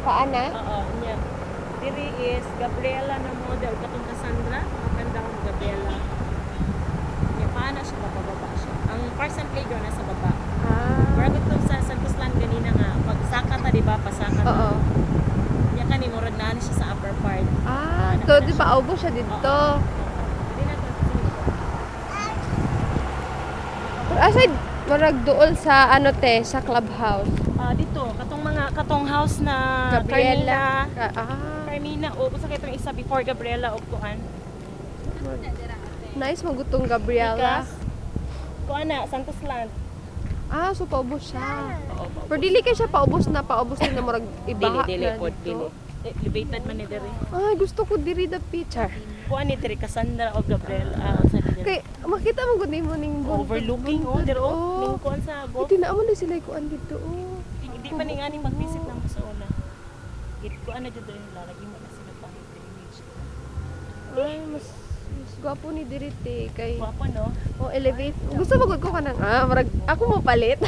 Saan na? Oo, niya. Diri is Gabriela na model katong Cassandra. Maganda ang Gabriela. Niya paana siya mapababa siya. Ang Parson Playground nasa baba. Pero ito sa Santos Land ganina nga pagsaka ta di ba pasaka ta. Oo. Niya kani murag naan siya sa upper part. To di ba aubo siya dito. Hindi na to Pero aside murag duol sa ano te sa clubhouse. dito katong house na Gabriela. Carmina o sa kitong isa before Gabriela og kuan. Nice magutong Gabriela. Kuan na Santos Land. So paubos siya. Oo. Pero dili kay siya paubos na na murag ibaha Dili na pod dito. dili. Elevated man ni diri. Ay, gusto ko diri the picture. Kuan ni diri Cassandra o Gabriela sa diri. Kay makita mo gud nimo ning Overlooking diri ning kuan sa golf. Iti na mo na sila kuan dito. Hindi pa ning ani mag-visit na mo sa una. Gid kuan na jud diri lalagi mo na sila pang image. Ay, mas gwapo ni diri te kay Guwapo no. elevate. Gusto magud ko kanang marag ako mo palit.